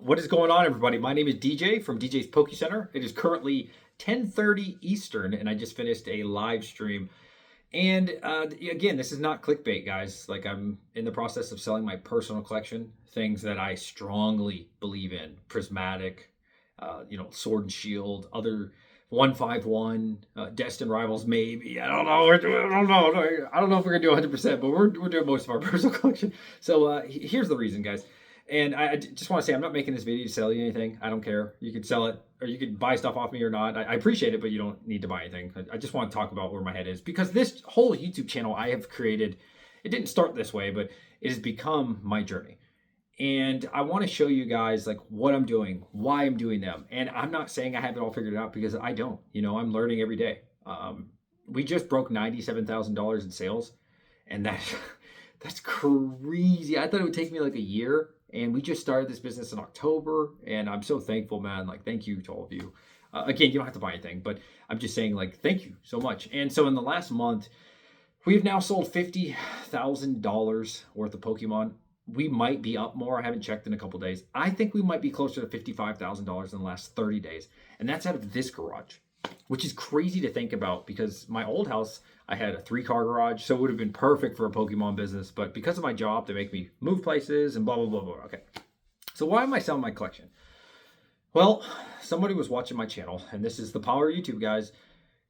What is going on, everybody? My name is DJ from DJ's Poke Center. It is currently 10:30 Eastern, and I just finished a live stream. And again, this is not clickbait, guys. Like, I'm in the process of selling my personal collection, things that I strongly believe in: prismatic, sword and shield, other 151, destined rivals, maybe. I don't know. I don't know. I don't know if we're gonna do 100%, but we're doing most of our personal collection. So here's the reason, guys. And I just want to say, I'm not making this video to sell you anything. I don't care. You could sell it, or you could buy stuff off me or not. I appreciate it, but you don't need to buy anything. I just want to talk about where my head is, because this whole YouTube channel I have created, it didn't start this way, but it has become my journey. And I want to show you guys like what I'm doing, why I'm doing them. And I'm not saying I have it all figured out, because I don't. I'm learning every day. We just broke $97,000 in sales, and that's crazy. I thought it would take me like a year. And we just started this business in October, and I'm so thankful, man. Like, thank you to all of you. Again, you don't have to buy anything, but I'm just saying, like, thank you so much. And so in the last month, we've now sold $50,000 worth of Pokemon. We might be up more. I haven't checked in a couple days. I think we might be closer to $55,000 in the last 30 days. And that's out of this garage, which is crazy to think about, because my old house, I had a 3-car garage, so it would have been perfect for a Pokemon business. But because of my job, they make me move places and blah, blah, blah, blah. Okay. So why am I selling my collection? Well, somebody was watching my channel, and this is the power of YouTube, guys.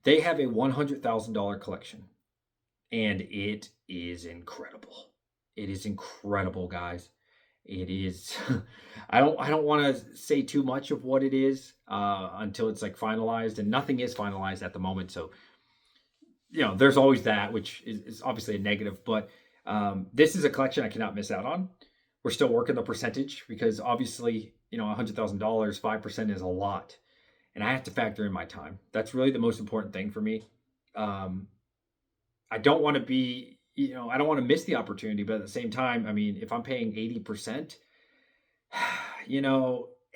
They have a $100,000 collection, and it is incredible. It is incredible, guys. It is. I don't want to say too much of what it is until it's like finalized, and nothing is finalized at the moment. So, there's always that, which is obviously a negative, but this is a collection I cannot miss out on. We're still working the percentage, because obviously, $100,000, 5% is a lot. And I have to factor in my time. That's really the most important thing for me. I don't want to be, I don't want to miss the opportunity, but at the same time, I mean, if I'm paying 80%,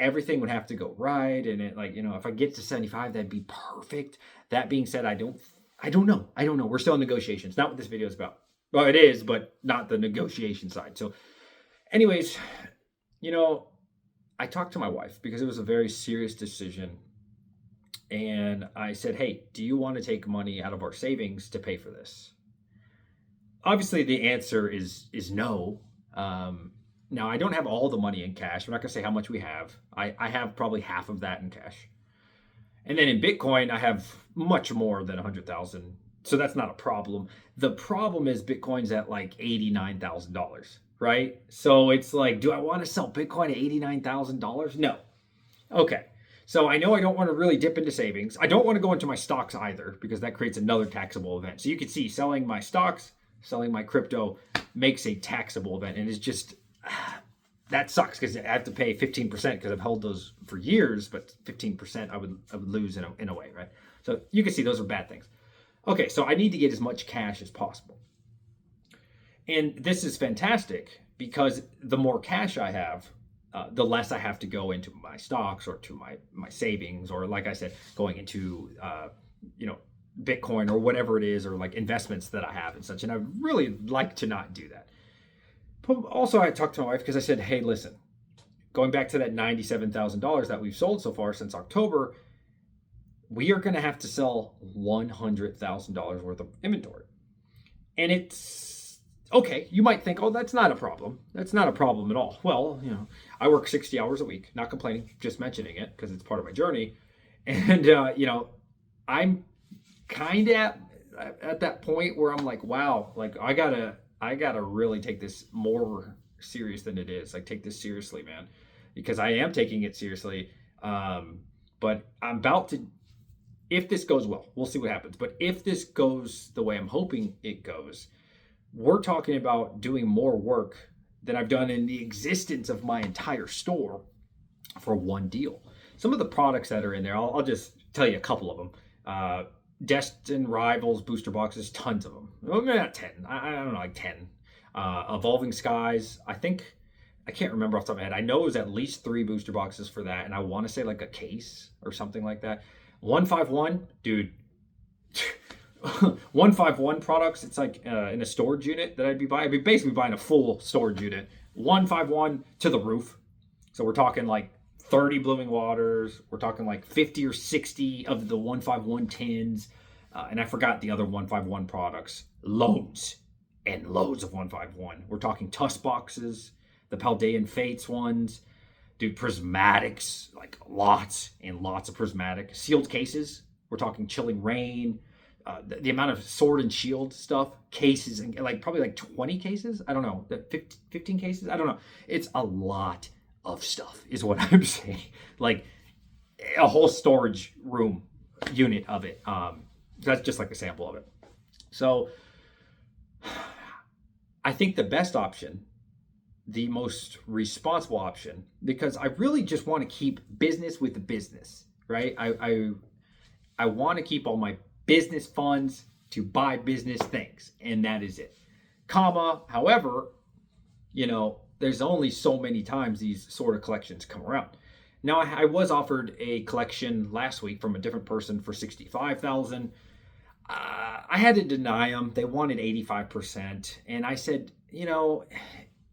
everything would have to go right. And it, if I get to 75, that'd be perfect. That being said, I don't know. We're still in negotiations. Not what this video is about. Well, it is, but not the negotiation side. So anyways, I talked to my wife, because it was a very serious decision. And I said, hey, do you want to take money out of our savings to pay for this? Obviously, the answer is no. Now, I don't have all the money in cash. I'm not going to say how much we have. I have probably half of that in cash. And then in Bitcoin, I have much more than 100,000. So that's not a problem. The problem is Bitcoin's at like $89,000, right? So it's like, do I want to sell Bitcoin at $89,000? No. Okay. So I know I don't want to really dip into savings. I don't want to go into my stocks either, because that creates another taxable event. So you can see, selling my stocks, selling my crypto makes a taxable event. And it's just, that sucks, because I have to pay 15%, because I've held those for years, but 15% I would lose in a way, right? So you can see those are bad things. Okay, so I need to get as much cash as possible. And this is fantastic, because the more cash I have, the less I have to go into my stocks or to my savings, or, like I said, going into Bitcoin or whatever it is, or like investments that I have and such. And I really like to not do that. But also, I talked to my wife, because I said, hey, listen, going back to that $97,000 that we've sold so far since October, we are going to have to sell $100,000 worth of inventory. And it's okay. You might think, oh, that's not a problem. That's not a problem at all. Well, I work 60 hours a week, not complaining, just mentioning it because it's part of my journey. And, I'm kind of at that point where I'm like, wow, like I gotta really take this more serious than it is. Like, take this seriously, man, because I am taking it seriously. But I'm about to, if this goes well, we'll see what happens. But if this goes the way I'm hoping it goes, we're talking about doing more work than I've done in the existence of my entire store for one deal. Some of the products that are in there, I'll just tell you a couple of them. Destined Rivals booster boxes, tons of them. Well, maybe not 10. I don't know, like 10. Evolving Skies, I can't remember off the top of my head. I know it was at least 3 booster boxes for that, and I want to say like a case or something like that. 151, dude. 151 products, it's like in a storage unit that I'd be buying. I'd be basically buying a full storage unit. 151 to the roof. So we're talking like 30 blooming waters. We're talking like 50 or 60 of the 151 tins. And I forgot the other 151 products. Loads and loads of 151. We're talking tusk boxes, the Paldean Fates ones. Dude, prismatics, like lots and lots of prismatic. Sealed cases. We're talking Chilling Rain. The amount of sword and shield stuff, cases, and like probably like 20 cases. I don't know, 15 cases. I don't know. It's a lot of stuff, is what I'm saying. Like a whole storage room unit of it. That's just like a sample of it. So I think the best option, the most responsible option, because I really just want to keep business with the business, right? I want to keep all my business funds to buy business things, and that is it. However, there's only so many times these sort of collections come around. Now, I was offered a collection last week from a different person for $65,000. I had to deny them. They wanted 85%, and I said,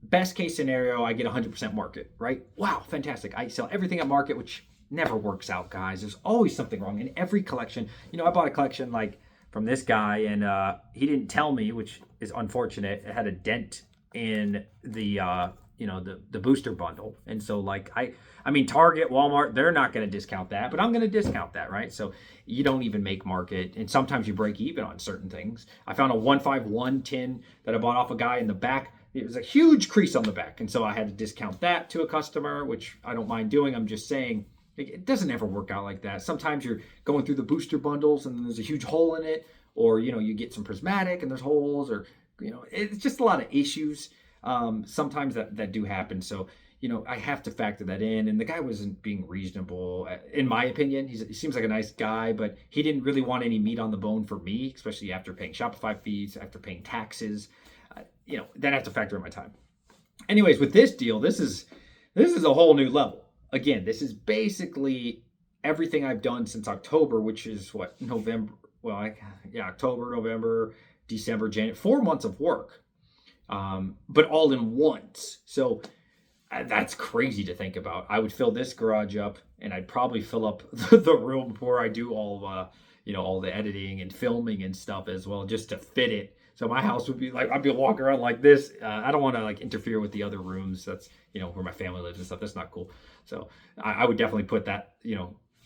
best case scenario, I get 100% market, right? Wow, fantastic. I sell everything at market, which never works out, guys. There's always something wrong in every collection. I bought a collection like from this guy, and he didn't tell me, which is unfortunate. It had a dent in the the booster bundle, and so like I mean Target, Walmart, they're not going to discount that, but I'm going to discount that, right? So you don't even make market, and sometimes you break even on certain things. I found a 151 tin that I bought off a guy in the back. It was a huge crease on the back, and so I had to discount that to a customer, which I don't mind doing. I'm just saying it doesn't ever work out like that. Sometimes you're going through the booster bundles and there's a huge hole in it, or you get some prismatic and there's holes, or it's just a lot of issues. Sometimes that do happen. So I have to factor that in. And the guy wasn't being reasonable, in my opinion. He seems like a nice guy, but he didn't really want any meat on the bone for me, especially after paying Shopify fees, after paying taxes. Then I have to factor in my time. Anyways, with this deal, this is a whole new level. Again, this is basically everything I've done since October, which is what, November. Well, October, November, December, January, 4 months of work, but all in once. So that's crazy to think about. I would fill this garage up, and I'd probably fill up the room where I do all the editing and filming and stuff as well, just to fit it. So my house would be like, I'd be walking around like this. I don't want to like interfere with the other rooms. That's, where my family lives and stuff. That's not cool. So I would definitely put that,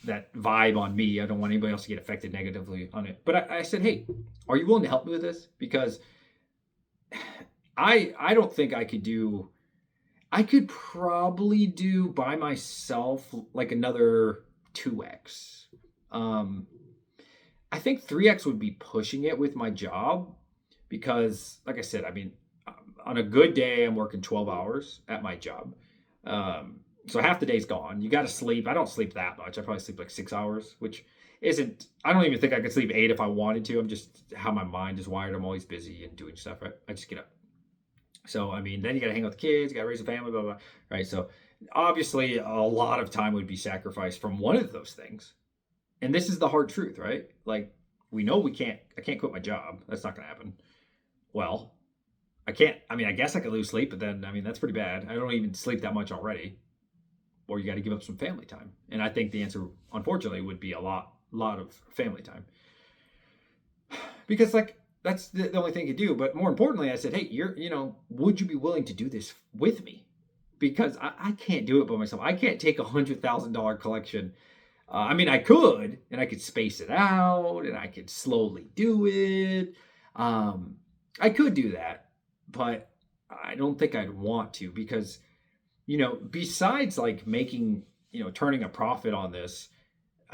that vibe on me. I don't want anybody else to get affected negatively on it. But I said, hey, are you willing to help me with this? Because I don't think I could probably do by myself like another 2x. I think 3x would be pushing it with my job. Because, like I said, I mean, on a good day, I'm working 12 hours at my job. So half the day's gone. You got to sleep. I don't sleep that much. I probably sleep like 6 hours, which isn't, I don't even think I could sleep 8 if I wanted to. I'm just how my mind is wired. I'm always busy and doing stuff, right? I just get up. So, I mean, then you got to hang out with the kids, you got to raise a family, blah, blah, right? So, obviously, a lot of time would be sacrificed from one of those things. And this is the hard truth, right? Like, we know I can't quit my job. That's not going to happen. Well, I guess I could lose sleep, but then, that's pretty bad. I don't even sleep that much already. Or you got to give up some family time. And I think the answer, unfortunately, would be a lot of family time. Because, like, that's the only thing you do. But more importantly, I said, hey, would you be willing to do this with me? Because I can't do it by myself. I can't take $100,000 collection. I could, and I could space it out, and I could slowly do it. I could do that, but I don't think I'd want to because, besides like making, turning a profit on this,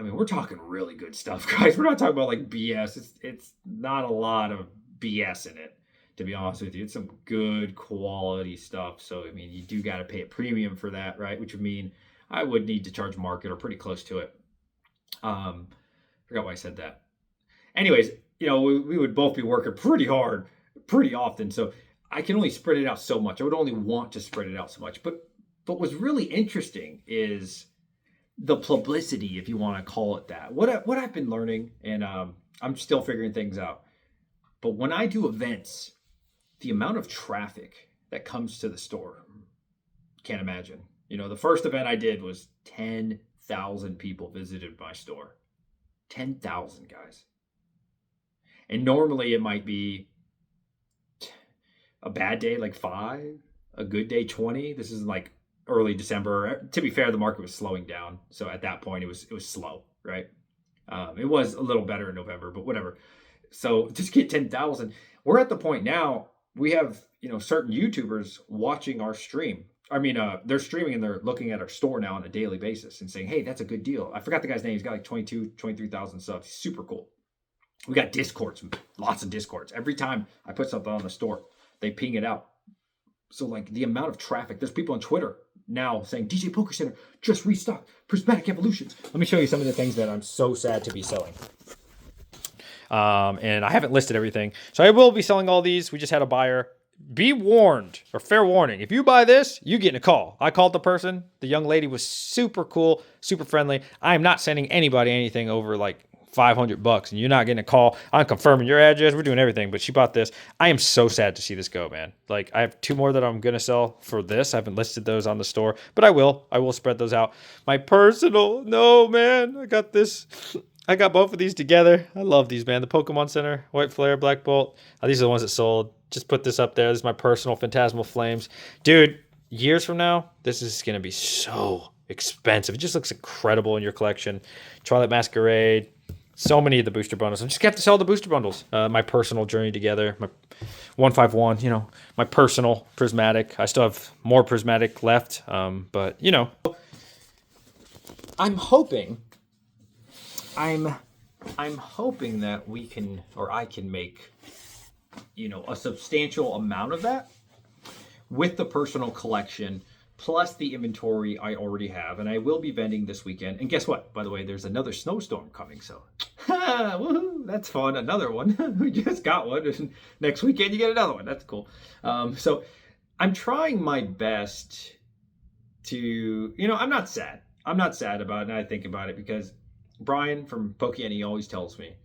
we're talking really good stuff, guys. We're not talking about like BS. It's not a lot of BS in it, to be honest with you. It's some good quality stuff. So, you do got to pay a premium for that, right? Which would mean I would need to charge market or pretty close to it. Forgot why I said that. Anyways, we would both be working pretty hard, pretty often. So I can only spread it out so much. I would only want to spread it out so much. But what's really interesting is the publicity, if you want to call it that. What I've been learning, and I'm still figuring things out. But when I do events, the amount of traffic that comes to the store, can't imagine. The first event I did was 10,000 people visited my store. 10,000 guys. And normally it might be a bad day like 5, a good day 20. This is like early December. To be fair, the market was slowing down. So at that point it was slow, right? It was a little better in November, but whatever. So just get 10,000. We're at the point now, we have, certain YouTubers watching our stream. I mean, they're streaming and they're looking at our store now on a daily basis and saying, hey, that's a good deal. I forgot the guy's name. He's got like 23,000 subs. He's super cool. We got Discords, lots of Discords. Every time I put something on the store, they ping it out. So like the amount of traffic, there's people on Twitter now saying, DJ Poker Center just restocked Prismatic Evolutions. Let me show you some of the things that I'm so sad to be selling. And I haven't listed everything. So I will be selling all these. We just had a buyer. Be warned, or fair warning. If you buy this, you get a call. I called the person. The young lady was super cool, super friendly. I am not sending anybody anything over like $500, and you're not getting a call. I'm confirming your address. We're doing everything, but she bought this. I am so sad to see this go, man. Like, I have 2 more that I'm going to sell for this. I haven't listed those on the store, but I will spread those out. My personal, no, man, I got this. I got both of these together. I love these, man. The Pokemon Center, White Flare, Black Bolt. These are the ones that sold. Just put this up there. This is my personal Phantasmal Flames. Dude, years from now, this is going to be so expensive. It just looks incredible in your collection. Twilight Masquerade. So many of the booster bundles. I just have to sell the booster bundles. My personal Journey Together. My 151, my personal Prismatic. I still have more Prismatic left. But, I'm hoping that we can, or I can make, a substantial amount of that with the personal collection plus the inventory I already have. And I will be vending this weekend. And guess what? By the way, there's another snowstorm coming. So, woohoo, that's fun. Another one. We just got one. And next weekend, you get another one. That's cool. So I'm trying my best to, I'm not sad. I'm not sad about it. And I think about it because Brian from Pokean, he always tells me,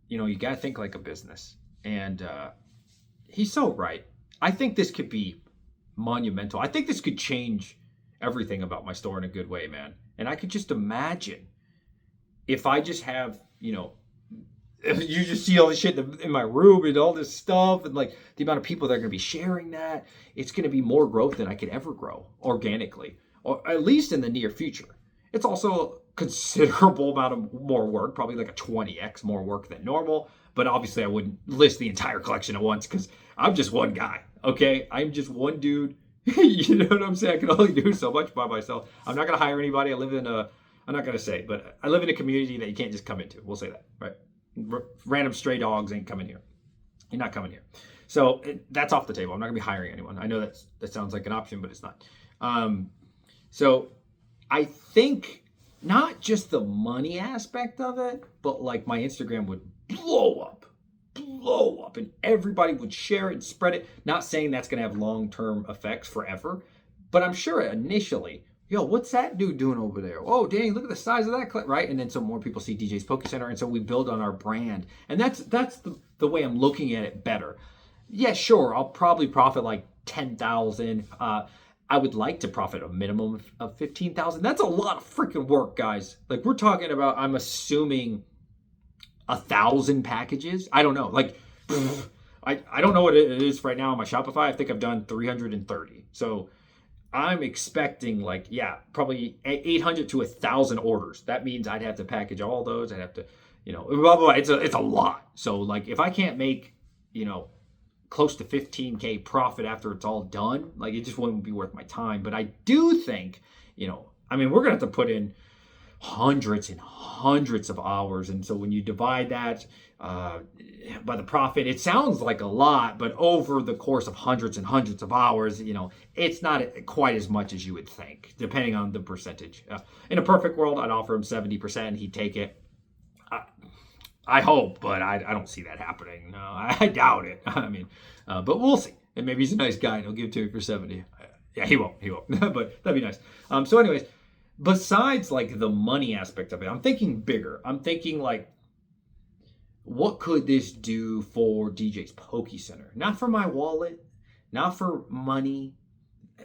you got to think like a business. And he's so right. I think this could be monumental. I think this could change everything about my store in a good way, man. And I could just imagine if I just have, you just see all this shit in my room and all this stuff and like the amount of people that are going to be sharing that, it's going to be more growth than I could ever grow organically, or at least in the near future. It's also considerable amount of more work, probably like a 20x more work than normal. But obviously I wouldn't list the entire collection at once because I'm just one guy, okay? I'm just one dude. You know what I'm saying? I can only do so much by myself. I'm not going to hire anybody. I'm not going to say, but I live in a community that you can't just come into. We'll say that, right? Random stray dogs ain't coming here. You're not coming here. So that's off the table. I'm not going to be hiring anyone. I know that sounds like an option, but it's not. So I think not just the money aspect of it, but like my Instagram would blow up, and everybody would share it and spread it. Not saying that's going to have long-term effects forever, but I'm sure initially, what's that dude doing over there? Oh, dang, look at the size of that clip, right? And then some more people see DJ's Poke Center, and so we build on our brand. And that's the way I'm looking at it better. Yeah, sure, I'll probably profit like 10,000. I would like to profit a minimum of 15,000. That's a lot of freaking work, guys. Like we're talking about, I'm assuming 1,000 packages. I don't know. Like, I don't know what it is right now on my Shopify. I think I've done 330. So I'm expecting probably 800 to 1,000 orders. That means I'd have to package all those. I'd have to, blah, blah, blah. It's a lot. So like if I can't make, close to 15K profit after it's all done, like it just wouldn't be worth my time. But I do think, we're going to have to put in hundreds and hundreds of hours. And so when you divide that by the profit, it sounds like a lot, but over the course of hundreds and hundreds of hours, it's not quite as much as you would think, depending on the percentage. In a perfect world, I'd offer him 70%. He'd take it. I hope, but I don't see that happening. No, I doubt it. I mean, but we'll see. And maybe he's a nice guy and he'll give it to me for 70. Yeah, he won't. But that'd be nice. So anyways, besides like the money aspect of it, I'm thinking bigger. I'm thinking like, what could this do for DJ's Poke Center? Not for my wallet, not for money.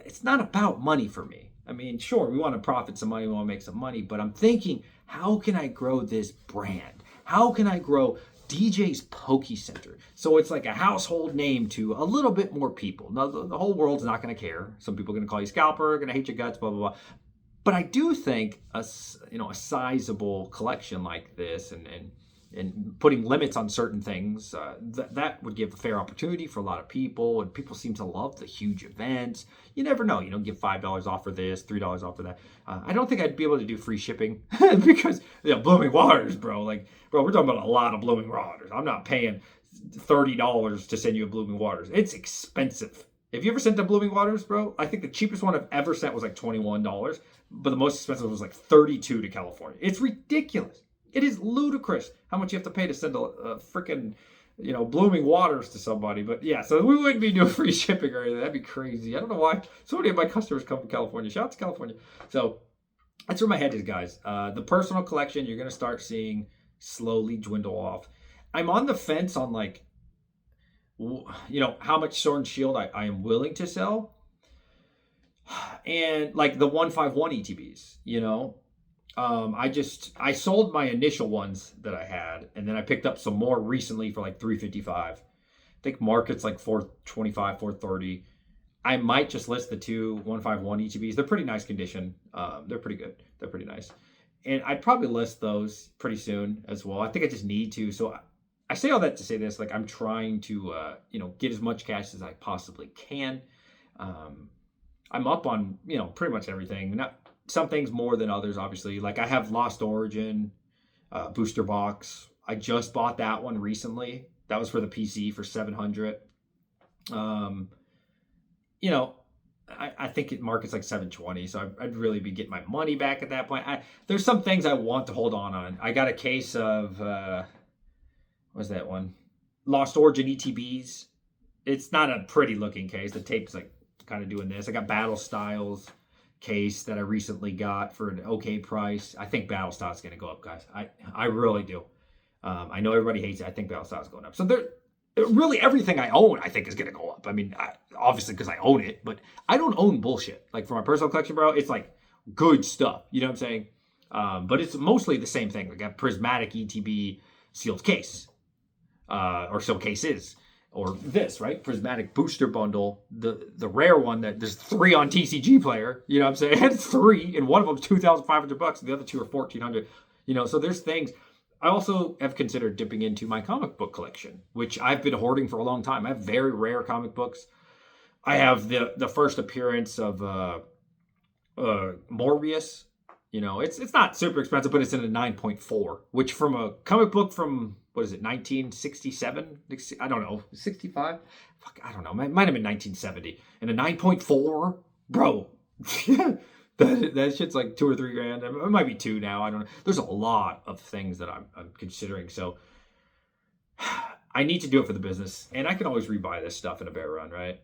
It's not about money for me. I mean, sure, we want to profit some money, we want to make some money, but I'm thinking, how can I grow this brand? How can I grow DJ's Poke Center so it's like a household name to a little bit more people? Now, the whole world's not going to care. Some people are going to call you scalper, going to hate your guts, blah, blah, blah. But I do think a sizable collection like this and putting limits on certain things, that would give a fair opportunity for a lot of people. And people seem to love the huge events. You never know, give $5 off for this, $3 off for that. I don't think I'd be able to do free shipping because Blooming Waters, bro. Like, bro, we're talking about a lot of Blooming Waters. I'm not paying $30 to send you a Blooming Waters. It's expensive. Have you ever sent to Blooming Waters, bro? I think the cheapest one I've ever sent was like $21, but the most expensive was like $32 to California. It's ridiculous. It is ludicrous how much you have to pay to send a freaking, Blooming Waters to somebody. But yeah, so we wouldn't be doing free shipping or anything. That'd be crazy. I don't know why so many of my customers come from California. Shout out to California. So that's where my head is, guys. The personal collection, you're going to start seeing slowly dwindle off. I'm on the fence on how much Sword and Shield I am willing to sell. And like the 151 ETBs, I sold my initial ones that I had, and then I picked up some more recently for like $355. I think market's like $425, $430. I might just list the two 151 ETBs. They're pretty nice condition. They're pretty good. They're pretty nice. And I'd probably list those pretty soon as well. I think I just need to. So I say all that to say this, like I'm trying to, get as much cash as I possibly can. I'm up on, pretty much everything. Not some things more than others, obviously. Like I have Lost Origin, booster box. I just bought that one recently. That was for the PC for $700. I think it markets like $720, so I'd really be getting my money back at that point. There's some things I want to hold on. I got a case of, what's that one? Lost Origin ETBs. It's not a pretty looking case. The tape's like kind of doing this. I got Battle Styles case that I recently got for an okay price. I think Battle Styles is going to go up, guys. I really do. I know everybody hates it. I think Battle Styles is going up. So really everything I own, I think, is going to go up. I mean, obviously because I own it, but I don't own bullshit. Like for my personal collection, bro, it's like good stuff. You know what I'm saying? But it's mostly the same thing. Like a prismatic ETB sealed case, or sealed cases. Or this, right? Prismatic booster bundle, the rare one that there's 3 on TCG Player. You know what I'm saying? It's 3, and one of them's $2,500, and the other 2 are $1,400. So there's things. I also have considered dipping into my comic book collection, which I've been hoarding for a long time. I have very rare comic books. I have the first appearance of Morbius. It's not super expensive, but it's in a 9.4, which from a comic book from, what is it, 1967? I don't know, 65? Fuck, I don't know. It might have been 1970. And a 9.4? Bro, that shit's like $2 or $3 grand. It might be 2 now. I don't know. There's a lot of things that I'm considering. So I need to do it for the business. And I can always rebuy this stuff in a bear run, right?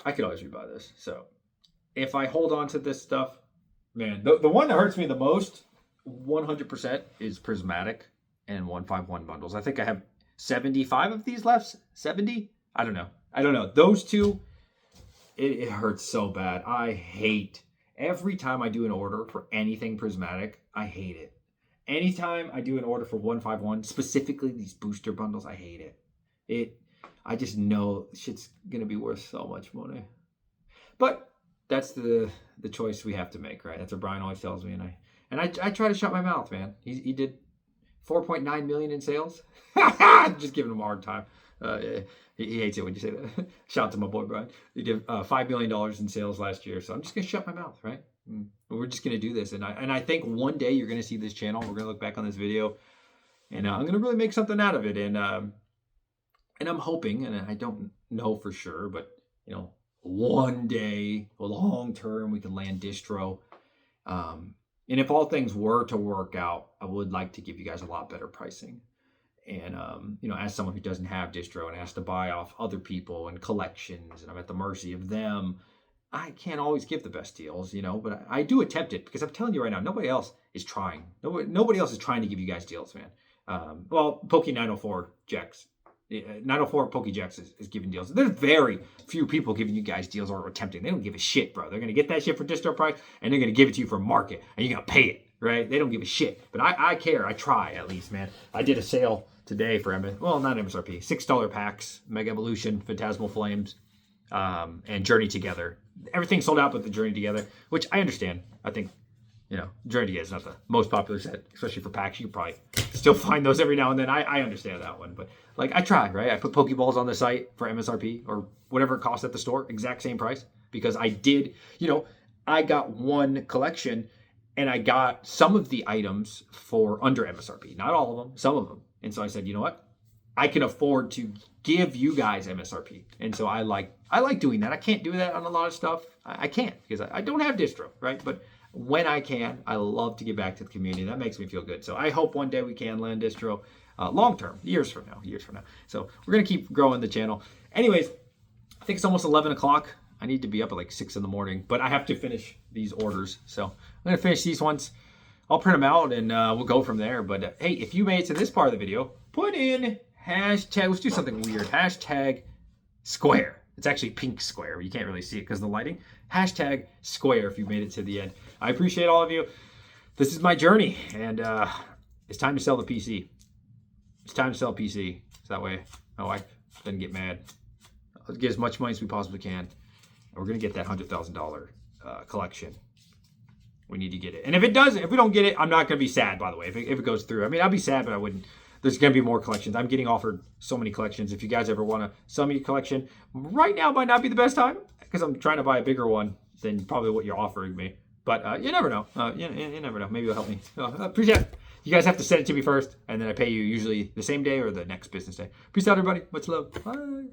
I could always rebuy this. So if I hold on to this stuff, man, the one that hurts me the most, 100%, is Prismatic and 151 bundles. I think I have 75 of these left. 70? I don't know. Those two, it hurts so bad. I hate every time I do an order for anything Prismatic. I hate it. Anytime I do an order for 151, specifically these booster bundles, I hate it. I just know shit's gonna be worth so much money. But that's the choice we have to make, right? That's what Brian always tells me, and I try to shut my mouth, man. He did 4.9 million in sales. Just giving him a hard time. He hates it when you say that. Shout out to my boy Brian. He did $5 million in sales last year, so I'm just gonna shut my mouth, right? We're just gonna do this, and I think one day you're gonna see this channel. We're gonna look back on this video, and I'm gonna really make something out of it. And I'm hoping, and I don't know for sure, but one day, long term, we can land distro. And if all things were to work out, I would like to give you guys a lot better pricing. And, as someone who doesn't have distro and has to buy off other people and collections, and I'm at the mercy of them, I can't always give the best deals, but I do attempt it, because I'm telling you right now, nobody else is trying. Nobody else is trying to give you guys deals, man. Poke 904 Jex, 904 PokeJacks is giving deals. There's very few people giving you guys deals or attempting. They don't give a shit, bro. They're going to get that shit for distro price, and they're going to give it to you for market, and you're going to pay it, right? They don't give a shit. But I care. I try, at least, man. I did a sale today for, not MSRP, $6 packs, Mega Evolution, Phantasmal Flames, and Journey Together. Everything sold out but the Journey Together, which I understand. I think, Journey Together is not the most popular set, especially for packs. You can probably still find those every now and then. I understand that one, but I try, right? I put Pokeballs on the site for MSRP or whatever it costs at the store, exact same price, because I did, I got one collection and I got some of the items for under MSRP, not all of them, some of them. And so I said, you know what? I can afford to give you guys MSRP. And so I like doing that. I can't do that on a lot of stuff. I can't because I don't have distro, right? But when I can, I love to give back to the community. That makes me feel good. So I hope one day we can land distro long term, years from now. So we're going to keep growing the channel. Anyways, I think it's almost 11 o'clock. I need to be up at like 6 in the morning, but I have to finish these orders. So I'm going to finish these ones. I'll print them out and we'll go from there. But hey, if you made it to this part of the video, put in hashtag, let's do something weird. Hashtag square. It's actually pink square. You can't really see it because of the lighting. Hashtag square if you made it to the end. I appreciate all of you. This is my journey, and it's time to sell the PC. It's time to sell a PC. So that way my wife doesn't get mad. Let's get as much money as we possibly can. And we're going to get that $100,000 collection. We need to get it. And if we don't get it, I'm not going to be sad, by the way, if it goes through. I mean, I'll be sad, but I wouldn't. There's going to be more collections. I'm getting offered so many collections. If you guys ever want to sell me a collection, right now might not be the best time because I'm trying to buy a bigger one than probably what you're offering me. But you never know. You never know. Maybe you'll help me. I appreciate it. You guys have to send it to me first, and then I pay you usually the same day or the next business day. Peace out, everybody. Much love. Bye.